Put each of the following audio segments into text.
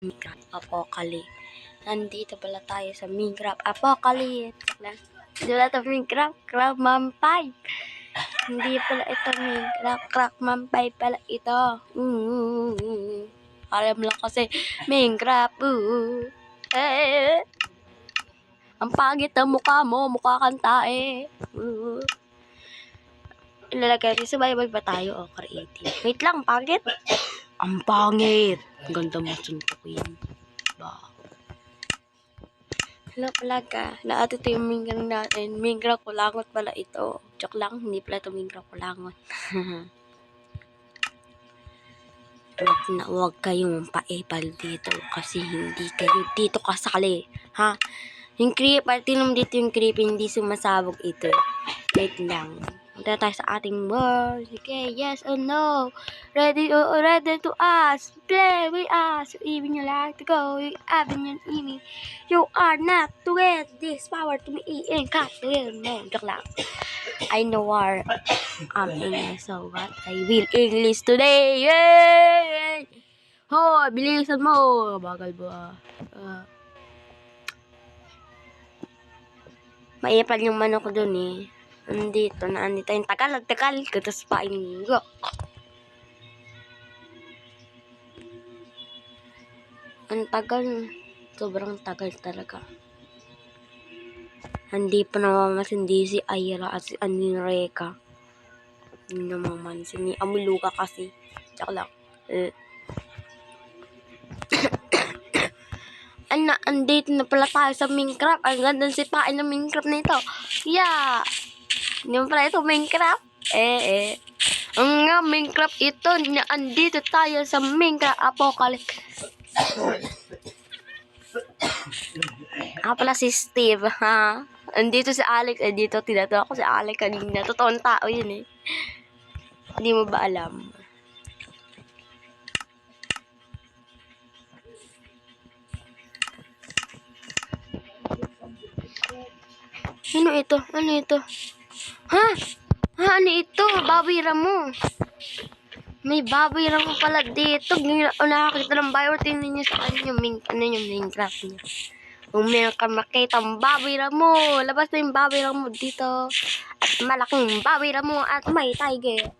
Minecraft Apocalypse. Nandito pala tayo sa Minecraft Apocalypse. Hindi pala ito Minecraft Craftman 5. Hindi pala ito Minecraft Craftman 5 pala ito. Alam lang kasi Minecraft. Ang pangit ng mukha mo. Mukha kang tae. Ilalagay natin subaybay ba tayo o creative? Wait lang, pangit. Ang pangit. Ang ganda mo suntukin. Ba. Hello pala ka. Lahat ito yung Minecraft natin. Minecraft kulangot pala ito. Joke lang, hindi pala ito Minecraft kulangot. Huwag kayong paepal dito kasi hindi kayo dito kasali. Ha? Yung creeper, tinong dito yung creeper, hindi sumasabog ito. Wait lang. Punta tayo sa ating world. Okay, yes or no? Ready to ask. Play with us. Even you like to go. You even you are not to get this power to me in cut. No, joke lang. I know war. English, so what? I will English today. Yay! Hoy, bilisan mo. Bagal ba? Maipal yung manok ko dun eh. Andito yung tagal. Katas pa inggo. Ang tagal. Sobrang tagal talaga. Hindi pa namamasindi si Aira at si Anireka. Hindi namamansin ni Amuluka kasi. Tsaka lang. Andito na pala tayo sa Minecraft. Ang ganda ng sipain ng Minecraft na ito. Yeah! Hindi mo pala ito Minecraft? Ang nga Minecraft ito. Andito tayo sa Minecraft Apocalypse. Pala si Steve, ha? Andito si Alex. Dito tinatawa ko si Alex kanina. Totoong tao yun eh. Hindi mo ba alam? Ano ito? Ha? Ano ito? Baboy Ramo. May baboy Ramo pala dito. Nakakita ng baboy. Tingnan niyo sa kanya yung Minecraft niya. Kung meron ka makita ang baboy Ramo, labas na yung baboy Ramo dito. At malaking baboy Ramo at may tiger.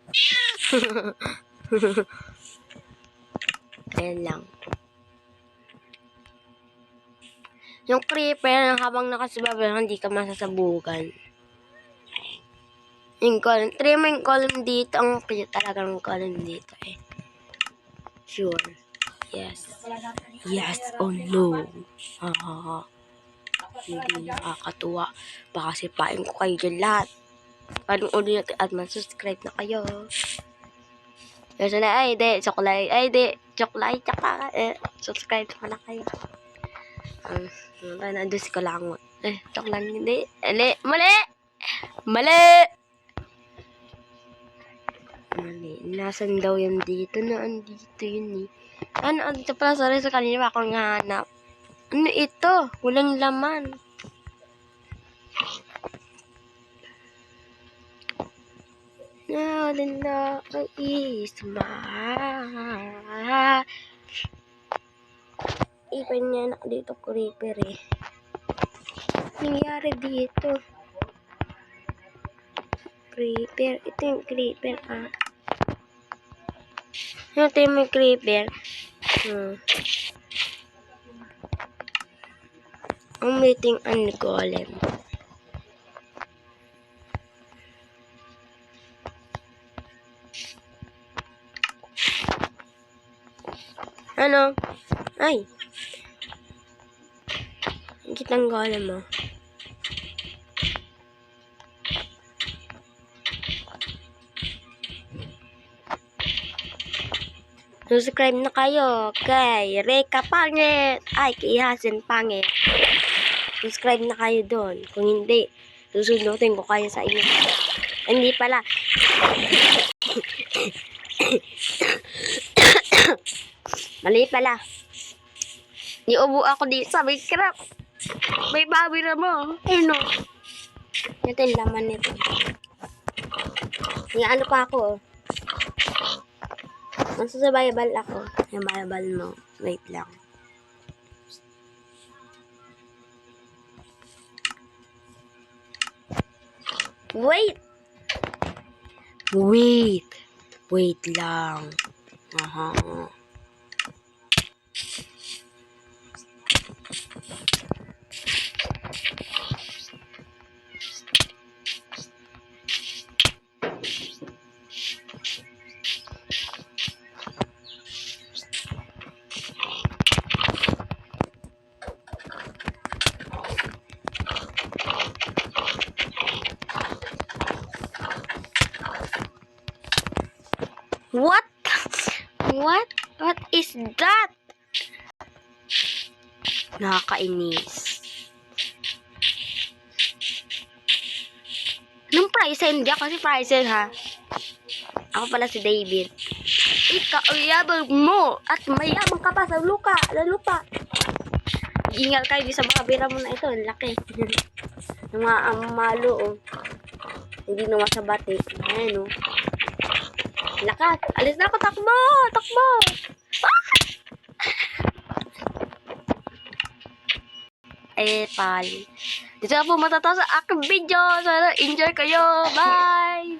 Ayan lang. Yung creeper, habang nakasibabay, hindi ka masasabugan. Yung column, try mo yung column dito. Ang cute talagang column dito eh. Sure. Yes. Yes or no. Hindi nakakatuwa. Baka sipain ko kayo dyan lahat. Panuulin natin at mag-subscribe na kayo. Yes na, ay di, chocolate, subscribe na kayo. Nandun si Kalangot. Joke lang, hindi. Mali! Nasaan daw yan dito? Andito yun eh. Andito pala, sorry sa kanina ako nga hanap. Ano ito? Walang laman. Na isma. Ipan niya anak dito, creeper eh. Nangyari dito. Creeper. Ito yung creeper Ito yung creeper. Ang meeting ang golem. Ano? Ay. Ang kitang golem mo. Subscribe na kayo kay Reka Pangit. Ay, kay Hasen Pangit. Subscribe na kayo doon. Kung hindi, susundutin ko kayo sa inyo. Hindi pala. Mali pala. Niubo ako dito sa Minecraft. May baboy na mo. Ano? Ito yung laman nito. Ano pa ako. Nasa survival ako. Yung survival mo. Wait lang. Wait! Wait! Wait lang. Aha. What? What? What is that? Nakakainis. Anong price? Hindi ako si price ha. Ako pala si David. Ikaw ang yabang mo at mayabang ka pa sa lupa. Ingat kayo sa mga bira mo na ito. Ang laki. Ang mga amalo oh. Hindi naman sa bati. Ayan oh. Lakas. Alis na ako. Takbo. Takbo. Eh, pal. Dito na po matatapos sa aking video. Sana enjoy kayo. Bye!